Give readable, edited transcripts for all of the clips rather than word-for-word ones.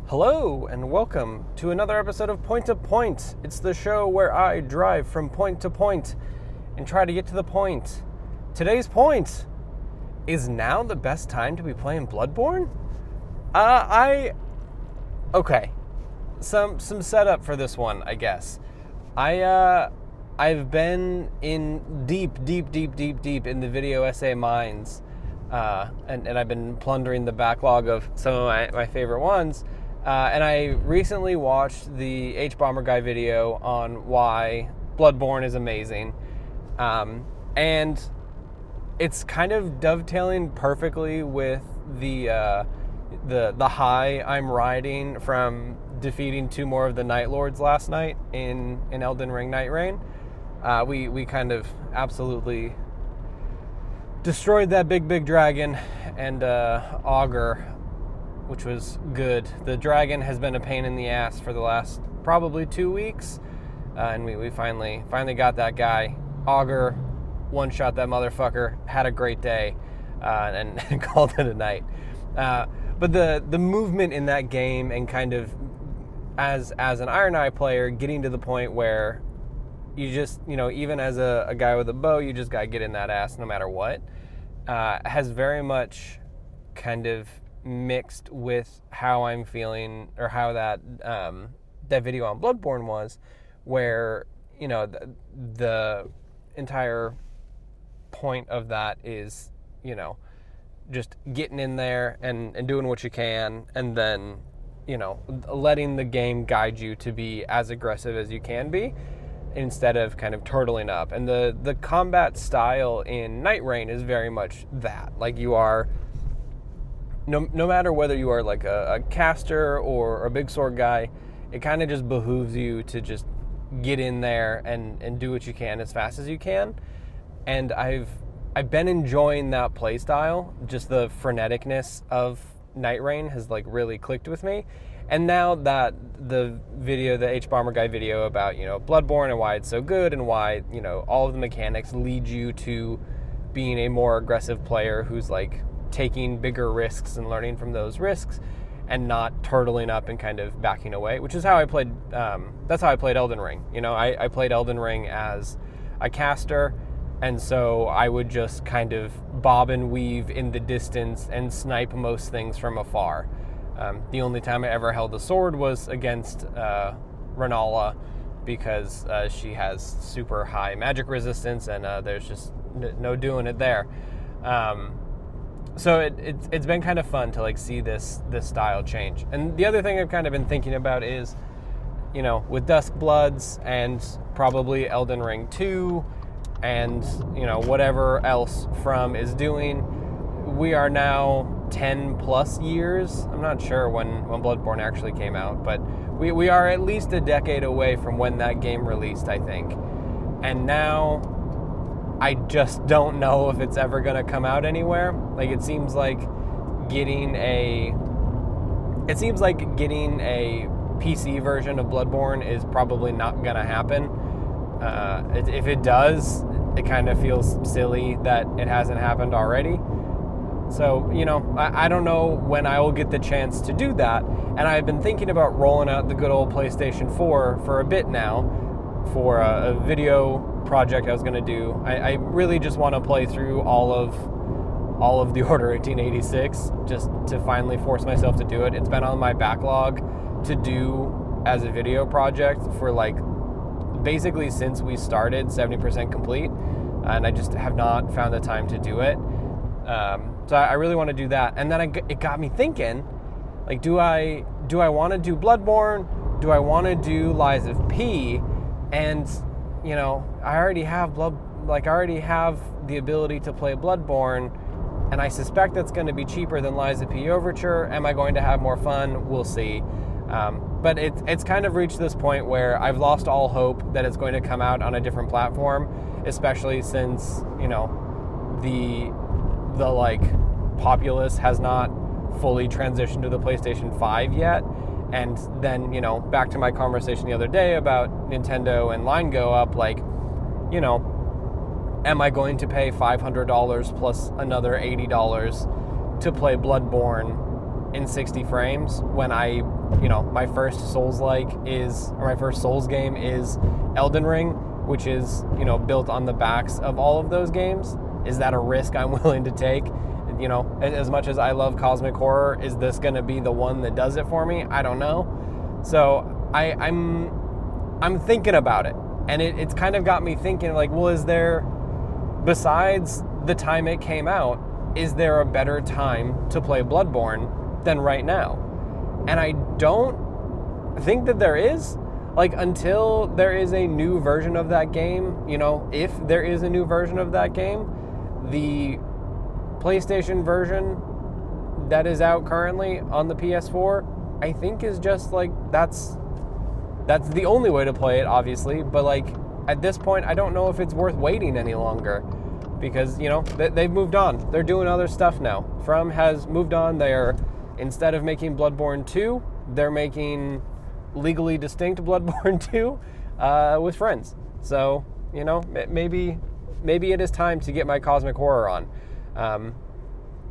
Hello, and welcome to another episode of Point to Point. It's the show where I drive from point to point and try to get to the point. Today's point is now the best time to be playing Bloodborne? Okay. Some setup for this one, I guess. I've been in deep in the video essay mines, and I've been plundering the backlog of some of my favorite ones. And I recently watched the H-Bomber Guy video on why Bloodborne is amazing. And it's kind of dovetailing perfectly with the high I'm riding from defeating two more of the Night Lords last night in Elden Ring Night Rain. We kind of absolutely destroyed that big dragon and Augur, which was good. The dragon has been a pain in the ass for the last probably 2 weeks, and we finally got that guy. Augur one-shot that motherfucker, had a great day, and called it a night. But the movement in that game, and kind of as an Iron Eye player, getting to the point where you just, even as a guy with a bow, you just gotta get in that ass no matter what, has very much kind of mixed with how I'm feeling, or how that video on Bloodborne was, where the entire point of that is just getting in there and doing what you can, and then letting the game guide you to be as aggressive as you can be, instead of kind of turtling up. And the combat style in Night Rain is very much that. Like, you are no matter whether you are like a caster or a big sword guy, it kind of just behooves you to just get in there and do what you can as fast as you can. And I've been enjoying that play style. Just the freneticness of Night Rain has like really clicked with me. And now that the H-Bomber Guy video about Bloodborne and why it's so good, and why all of the mechanics lead you to being a more aggressive player who's like taking bigger risks and learning from those risks, and not turtling up and kind of backing away, which is how I played. That's how I played Elden Ring. I played Elden Ring as a caster, and so I would just kind of bob and weave in the distance and snipe most things from afar. The only time I ever held a sword was against Rennala, because she has super high magic resistance, and there's just no doing it there. So it's been kind of fun to like see this style change. And the other thing I've kind of been thinking about is, with Duskbloods and probably Elden Ring 2 and whatever else From is doing, we are now 10 plus years. I'm not sure when Bloodborne actually came out, but we are at least a decade away from when that game released, I think. And now I just don't know if it's ever going to come out anywhere. Like, it seems like getting a PC version of Bloodborne is probably not going to happen. If it does, it kind of feels silly that it hasn't happened already. So, I don't know when I will get the chance to do that. And I've been thinking about rolling out the good old PlayStation 4 for a bit now, for a video project I was going to do. I really just want to play through all of the Order 1886, just to finally force myself to do it. It's been on my backlog to do as a video project for like basically since we started 70% complete, and I just have not found the time to do it. So I really want to do that. And then it got me thinking, like, do I want to do Bloodborne? Do I want to do Lies of P? And I already have the ability to play Bloodborne, and I suspect that's going to be cheaper than Lies of P Overture. Am I going to have more fun? We'll see. But it's kind of reached this point where I've lost all hope that it's going to come out on a different platform, especially since the like populace has not fully transitioned to the PlayStation 5 yet. And then, back to my conversation the other day about Nintendo and Line Go Up, like, am I going to pay $500 plus another $80 to play Bloodborne in 60 frames when my first my first Souls game is Elden Ring, which is, built on the backs of all of those games? Is that a risk I'm willing to take? As much as I love cosmic horror, is this going to be the one that does it for me? I don't know. So I'm thinking about it, and it's kind of got me thinking, like, well, is there, besides the time it came out, is there a better time to play Bloodborne than right now? And I don't think that there is. Like, until there is a new version of that game, if there is a new version of that game, the PlayStation version that is out currently on the PS4, I think is just like, that's the only way to play it, obviously. But like, at this point, I don't know if it's worth waiting any longer, because, they've moved on. They're doing other stuff now. From has moved on. Instead of making Bloodborne 2, they're making legally distinct Bloodborne 2 with friends. So, maybe it is time to get my cosmic horror on.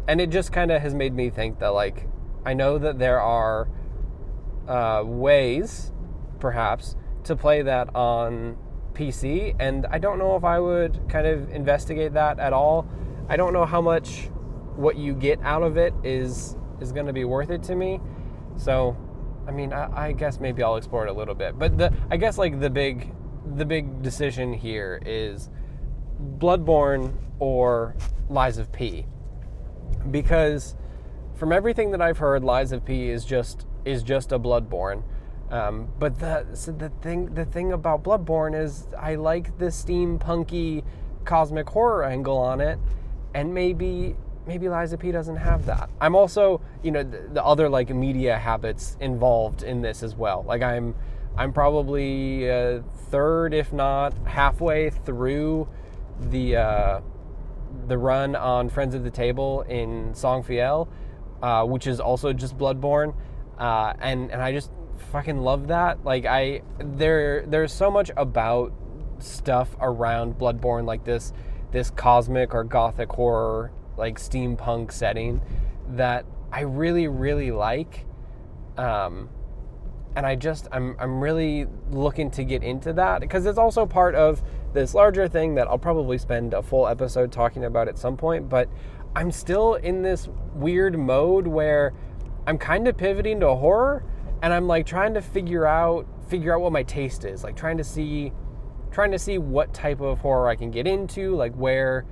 And it just kind of has made me think that, like, I know that there are ways, perhaps, to play that on PC, and I don't know if I would kind of investigate that at all. I don't know how much what you get out of it is going to be worth it to me. So, I mean, I guess maybe I'll explore it a little bit. But I guess, like, the big decision here is Bloodborne or Lies of P. Because from everything that I've heard, Lies of P is just a Bloodborne. But the thing about Bloodborne is I like the steampunky cosmic horror angle on it, and maybe Lies of P doesn't have that. I'm also, the other, like, media habits involved in this as well. Like, I'm probably third, if not halfway through the run on Friends of the Table in Songfiel, which is also just Bloodborne, and I just fucking love that. Like, there's so much about stuff around Bloodborne, like this cosmic or gothic horror, like, steampunk setting, that I really, really like. And I'm really looking to get into that, because it's also part of this larger thing that I'll probably spend a full episode talking about at some point. But I'm still in this weird mode where I'm kind of pivoting to horror, and I'm, like, trying to figure out what my taste is, like, trying to see what type of horror I can get into, like, where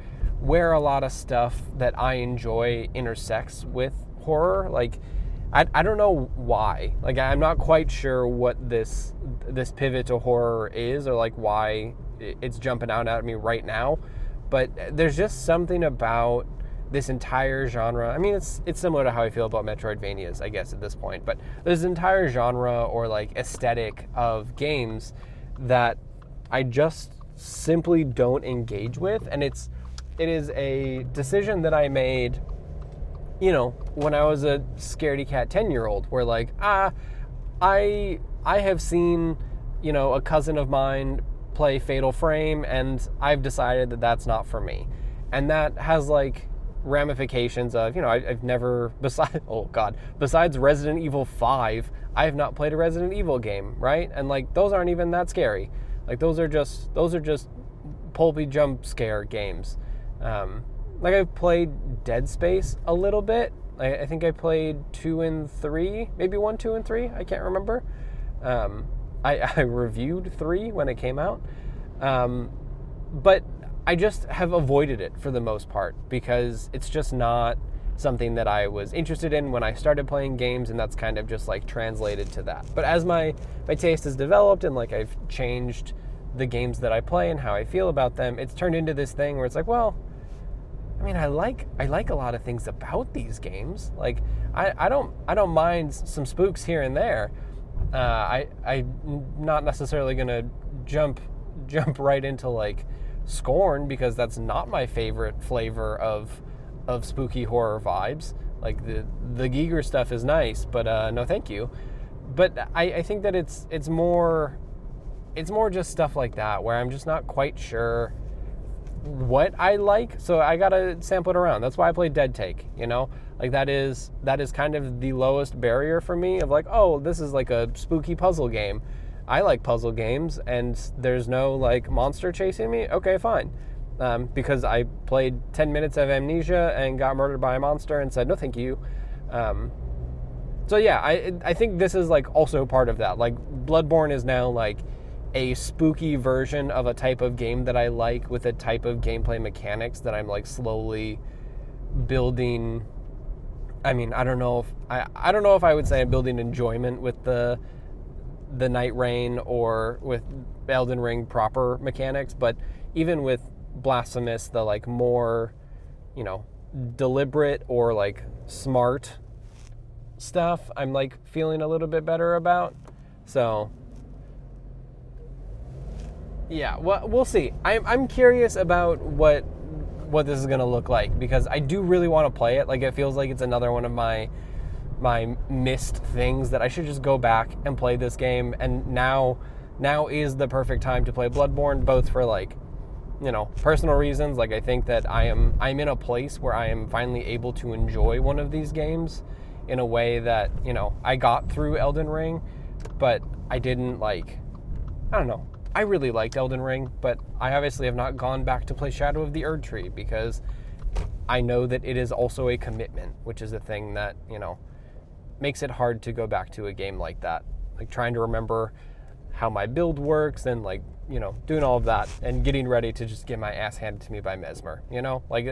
a lot of stuff that I enjoy intersects with horror. Like, I don't know why. Like, I'm not quite sure what this pivot to horror is, or, like, why it's jumping out at me right now. But there's just something about this entire genre. I mean, it's similar to how I feel about Metroidvanias, I guess, at this point. But there's an entire genre, or, like, aesthetic of games that I just simply don't engage with. And it is a decision that I made, when I was a scaredy cat 10-year-old, where, like, I have seen, a cousin of mine play Fatal Frame, and I've decided that that's not for me. And that has, like, ramifications of, I've never, besides Resident Evil 5, I have not played a Resident Evil game, right? And, like, those aren't even that scary. Like, those are just pulpy jump scare games. Like, I've played Dead Space a little bit. I think I played 2 and 3, maybe 1, 2, and 3. I can't remember. I reviewed 3 when it came out. But I just have avoided it for the most part, because it's just not something that I was interested in when I started playing games, and that's kind of just, like, translated to that. But as my taste has developed, and, like, I've changed the games that I play and how I feel about them, it's turned into this thing where it's like, well, I mean, I like a lot of things about these games. Like, I don't mind some spooks here and there. I'm not necessarily gonna jump right into, like, Scorn, because that's not my favorite flavor of spooky horror vibes. Like, the Giger stuff is nice, but no thank you. But I think that it's more just stuff like that, where I'm just not quite sure what I like, so I gotta sample it around. That's why I play Dead Take, you know? Like that is kind of the lowest barrier for me of like, oh, this is like a spooky puzzle game. I like puzzle games, and there's no like monster chasing me. Okay, fine. Because I played 10 minutes of Amnesia and got murdered by a monster and said, no, thank you. So yeah, I think this is like also part of that. Like Bloodborne is now like a spooky version of a type of game that I like, with a type of gameplay mechanics that I'm like slowly building. I mean, I don't know if I would say I'm building enjoyment with the Night Rain or with Elden Ring proper mechanics, but even with Blasphemous, the like more, you know, deliberate or like smart stuff, I'm like feeling a little bit better about. So yeah, well, we'll see. I'm curious about what this is gonna look like, because I do really want to play it. Like it feels like it's another one of my missed things that I should just go back and play this game. And now is the perfect time to play Bloodborne, both for like, you know, personal reasons. Like I think that I'm in a place where I am finally able to enjoy one of these games in a way that, you know, I got through Elden Ring, but I didn't like, I don't know. I really liked Elden Ring, but I obviously have not gone back to play Shadow of the Erdtree, because I know that it is also a commitment, which is a thing that, you know, makes it hard to go back to a game like that. Like trying to remember how my build works and like, you know, doing all of that and getting ready to just get my ass handed to me by Mesmer, you know? Like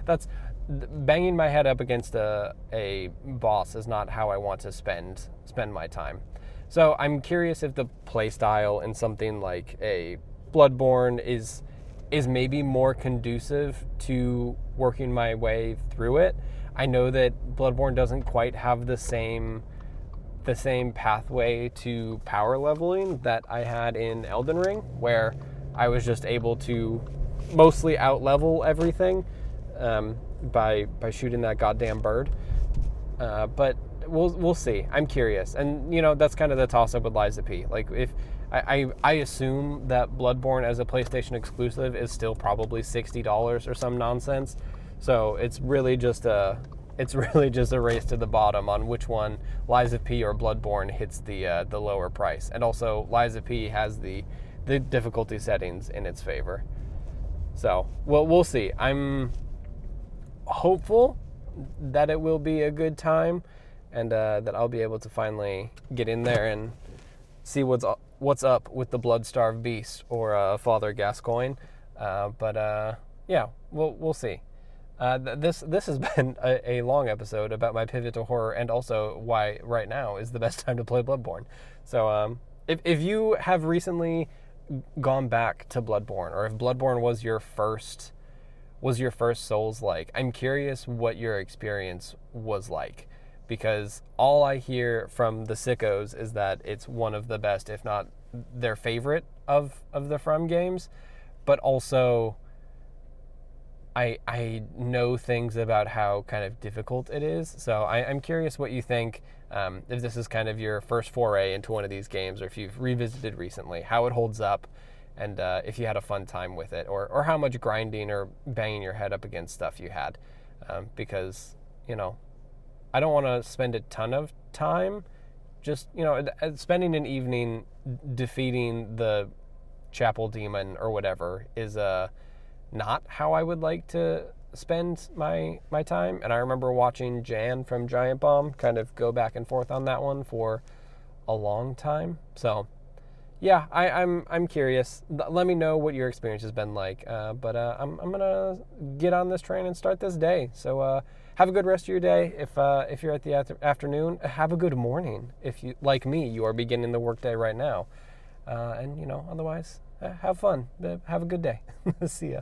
that's banging my head up against a boss is not how I want to spend my time. So I'm curious if the playstyle in something like a Bloodborne is maybe more conducive to working my way through it. I know that Bloodborne doesn't quite have the same pathway to power leveling that I had in Elden Ring, where I was just able to mostly out-level everything by shooting that goddamn bird. But we'll see. I'm curious. And, you know, that's kind of the toss-up with Lies of P. Like, if I assume that Bloodborne as a PlayStation exclusive is still probably $60 or some nonsense. So it's really just a race to the bottom on which one, Lies of P or Bloodborne, hits the lower price. And also, Lies of P has the difficulty settings in its favor. So, well, we'll see. I'm hopeful that it will be a good time, and that I'll be able to finally get in there and see what's up with the Bloodstarved Beast or Father Gascoigne. But yeah, we'll see. This has been a long episode about my pivot to horror, and also why right now is the best time to play Bloodborne. So if you have recently gone back to Bloodborne, or if Bloodborne was your first Souls-like, I'm curious what your experience was like, because all I hear from the sickos is that it's one of the best, if not their favorite of the From games. But also, I know things about how kind of difficult it is, so I'm curious what you think, if this is kind of your first foray into one of these games, or if you've revisited recently, how it holds up, and if you had a fun time with it, or how much grinding or banging your head up against stuff you had, because, you know, I don't want to spend a ton of time just, you know, spending an evening defeating the chapel demon or whatever is not how I would like to spend my time. And I remember watching Jan from Giant Bomb kind of go back and forth on that one for a long time. So yeah, I'm curious. Let me know what your experience has been like. But I'm gonna get on this train and start this day. So have a good rest of your day. If you're at the afternoon, have a good morning. If you, like me, you are beginning the workday right now. And, you know, otherwise, have fun. Have a good day. See ya.